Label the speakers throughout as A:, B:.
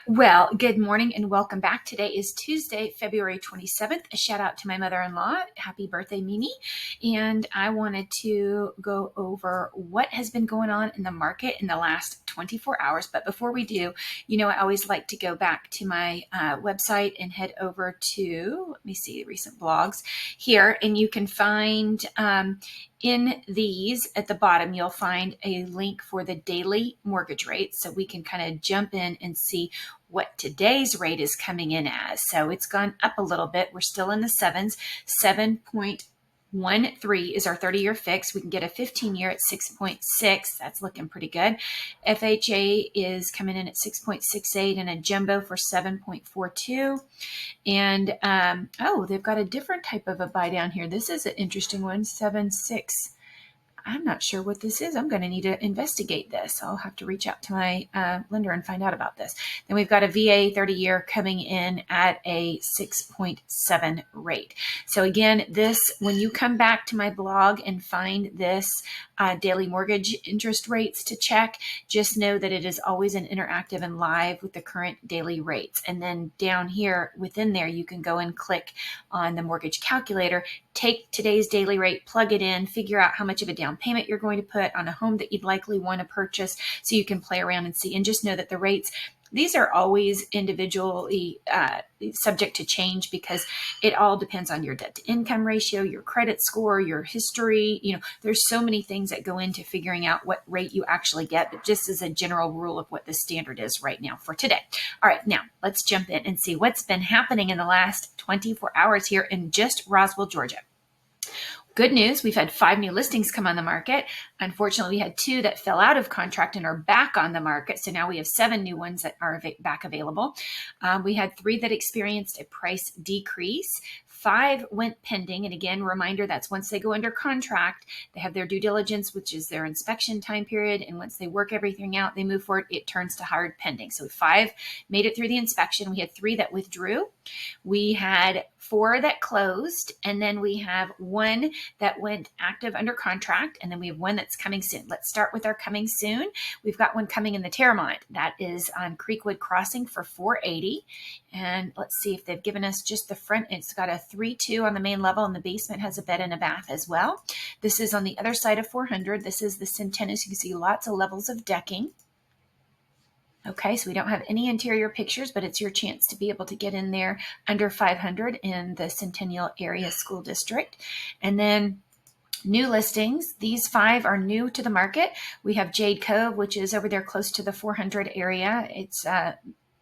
A: Well, good morning and welcome back. Today is Tuesday, February 27th. A shout out to my mother-in-law. Happy birthday, Mimi. And I wanted to go over what has been going on in the market in the last 24 hours. But before we do, I always like to go back to my website and head over to, let me see, recent blogs here. And you can find in these at the bottom, you'll find a link for the daily mortgage rate. So we can kind of jump in and see what today's rate is coming in as. So it's gone up a little bit. We're still in the sevens. 7.13 is our 30-year fix. We can get a 15-year at 6.6. That's looking pretty good. FHA is coming in at 6.68 and a jumbo for 7.42. And they've got a different type of a buy down here. This is an interesting one, 7.6. I'm not sure what this is. I'm going to need to investigate this. I'll have to reach out to my lender and find out about this. Then we've got a VA 30-year coming in at a 6.7 rate. So again, this, when you come back to my blog and find this daily mortgage interest rates to check, just know that it is always an interactive and live with the current daily rates. And then down here within there, you can go and click on the mortgage calculator, take today's daily rate, plug it in, figure out how much of a down payment you're going to put on a home that you'd likely want to purchase, so you can play around and see. And just know that the rates, these are always individually subject to change, because it all depends on your debt to income ratio, your credit score, your history. There's so many things that go into figuring out what rate you actually get, but just as a general rule of what the standard is right now for today. All right, now let's jump in and see what's been happening in the last 24 hours here in just Roswell, Georgia. Good news, we've had 5 new listings come on the market. Unfortunately, we had 2 that fell out of contract and are back on the market. So now we have 7 new ones that are back available. We had 3 that experienced a price decrease. 5 went pending. And again, reminder, that's once they go under contract, they have their due diligence, which is their inspection time period. And once they work everything out, they move forward, it turns to hard pending. So 5 made it through the inspection. We had 3 that withdrew. We had 4 that closed, and then we have 1 that went active under contract, and then we have 1 that's coming soon. Let's start with our coming soon. We've got one coming in the Terramont. That is on Creekwood Crossing for $480. And let's see if they've given us just the front. It's got a 3-2 on the main level, and the basement has a bed and a bath as well. This is on the other side of 400. This is the Centennial. You can see lots of levels of decking. Okay, so we don't have any interior pictures, but it's your chance to be able to get in there under 500 in the Centennial Area School District. And then new listings, these 5 are new to the market. We have Jade Cove, which is over there close to the 400 area. It's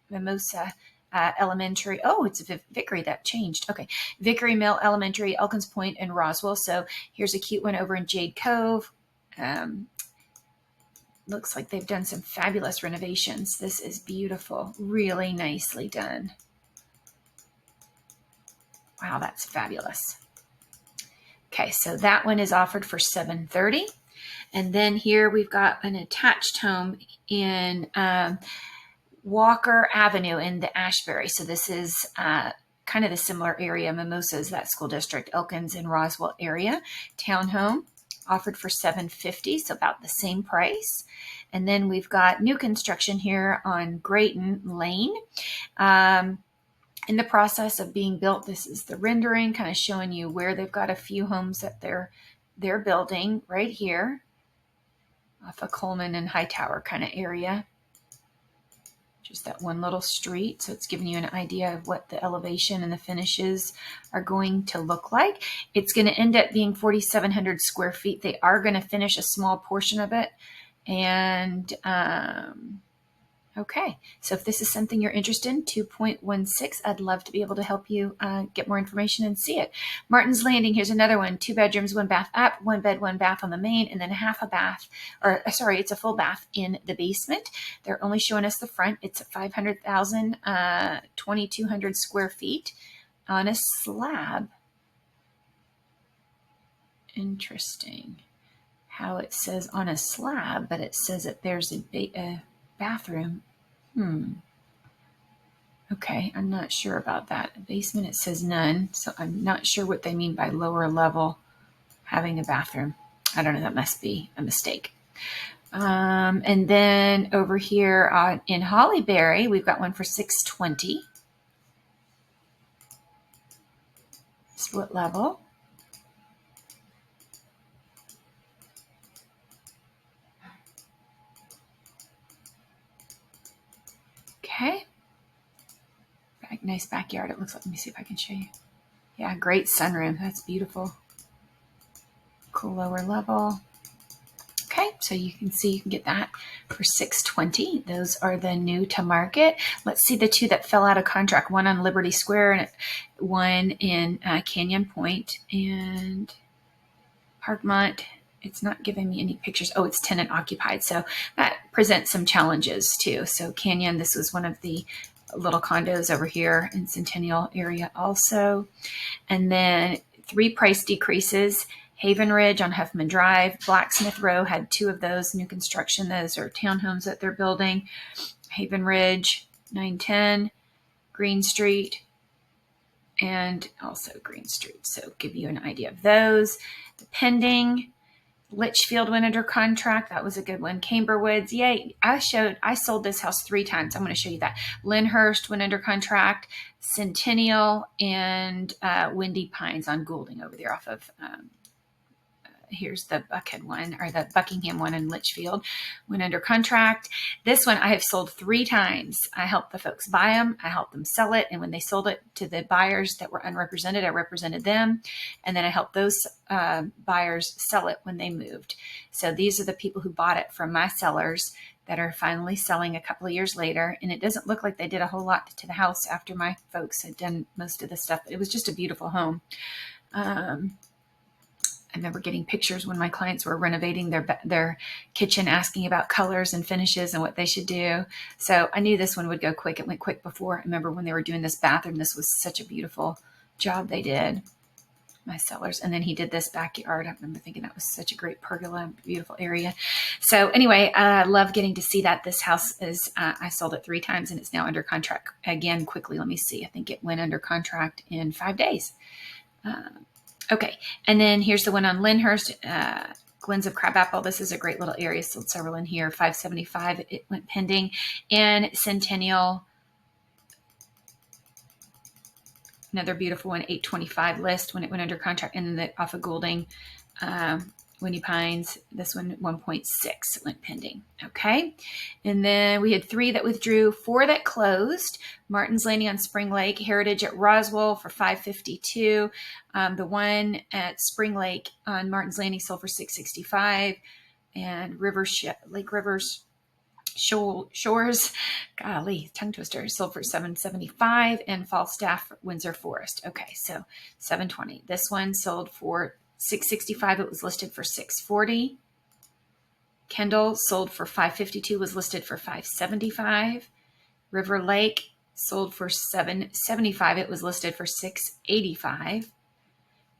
A: Mimosa Elementary. Oh, it's Vickery, that changed. Okay, Vickery Mill Elementary, Elkins Point, and Roswell. So here's a cute one over in Jade Cove. Looks like they've done some fabulous renovations. This is beautiful, really nicely done. Wow, that's fabulous. Okay, so that one is offered for $730. And then here we've got an attached home in Walker Avenue in the Ashbury. So this is kind of the similar area. Mimosas, that school district, Elkins and Roswell area. Townhome offered for $750, so about the same price. And then we've got new construction here on Grayton Lane. In the process of being built, this is the rendering, kind of showing you where they've got a few homes that they're building right here off of Coleman and Hightower kind of area. Just that one little street. So it's giving you an idea of what the elevation and the finishes are going to look like. It's going to end up being 4,700 square feet. They are going to finish a small portion of it. And okay, so if this is something you're interested in, 2.16, I'd love to be able to help you get more information and see it. Martin's Landing, here's another one, 2 bedrooms, 1 bath up, 1 bed, 1 bath on the main, and then half a bath, or sorry, it's a full bath in the basement. They're only showing us the front. It's 500,000, 2,200 square feet on a slab. Interesting how it says on a slab, but it says that there's a bathroom. Okay, I'm not sure about that. Basement, it says none, so I'm not sure what they mean by lower level having a bathroom. I don't know, that must be a mistake. And then over here in Hollyberry, we've got one for $620. Split level. Okay. Nice backyard. It looks like. Let me see if I can show you. Yeah, great sunroom. That's beautiful. Cool lower level. Okay, so you can see you can get that for $620. Those are the new to market. Let's see the two that fell out of contract. One on Liberty Square and one in Canyon Point and Parkmont. It's not giving me any pictures. Oh, it's tenant occupied. So that presents some challenges too. So Canyon, this was one of the little condos over here in Centennial area also. And then 3 price decreases. Haven Ridge on Huffman Drive. Blacksmith Row had 2 of those, new construction. Those are townhomes that they're building. Haven Ridge, 910, Green Street, and also Green Street. So give you an idea of those. The pending Litchfield went under contract. That was a good one. Camberwoods, yay. I sold this house 3 times. I'm going to show you that. Lyndhurst went under contract. Centennial and Windy Pines on Goulding over there off of here's the Buckhead one, or the Buckingham one in Litchfield, went under contract. This one I have sold 3 times. I helped the folks buy them. I helped them sell it. And when they sold it to the buyers that were unrepresented, I represented them. And then I helped those buyers sell it when they moved. So these are the people who bought it from my sellers that are finally selling a couple of years later. And it doesn't look like they did a whole lot to the house after my folks had done most of the stuff. It was just a beautiful home. I remember getting pictures when my clients were renovating their kitchen, asking about colors and finishes and what they should do. So I knew this one would go quick. It went quick before. I remember when they were doing this bathroom, this was such a beautiful job they did, my sellers. And then he did this backyard. I remember thinking that was such a great pergola, beautiful area. So anyway, I love getting to see that. This house is, I sold it 3 times and it's now under contract again quickly. Let me see. I think it went under contract in 5 days. Okay, and then here's the one on Lyndhurst, Glens of Crabapple. This is a great little area. Sold several in here. $575. It went pending. And Centennial, another beautiful one, $825 list when it went under contract. And then off of Goulding, Windy Pines, this one 1.6 went pending. Okay, and then we had 3 that withdrew, 4 that closed. Martin's Landing on Spring Lake, Heritage at Roswell for $552. The one at Spring Lake on Martin's Landing sold for $665, and Lake Rivers Shores, golly, tongue twister, sold for $775, and Falstaff Windsor Forest. Okay, so $720. This one sold for $665. It was listed for $640. Kendall sold for $552. Was listed for $575. River Lake sold for $775. It was listed for $685.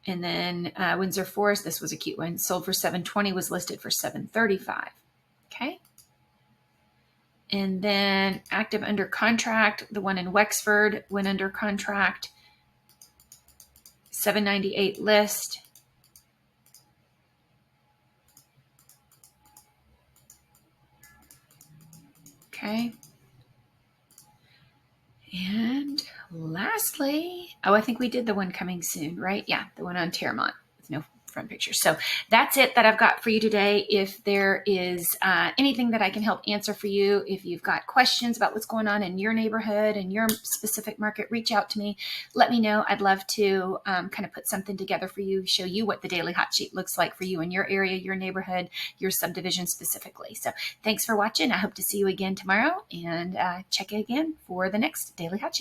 A: And then Windsor Forest, this was a cute one, sold for $720. Was listed for $735. Okay. And then active under contract, the one in Wexford went under contract, $798 list. Okay. And lastly, I think we did the one coming soon, right? Yeah, the one on Terramont with no front picture. So that's it that I've got for you today. If there is anything that I can help answer for you, if you've got questions about what's going on in your neighborhood and your specific market, reach out to me. Let me know. I'd love to kind of put something together for you, show you what the daily hot sheet looks like for you in your area, your neighborhood, your subdivision specifically. So thanks for watching. I hope to see you again tomorrow, and check in again for the next daily hot sheet.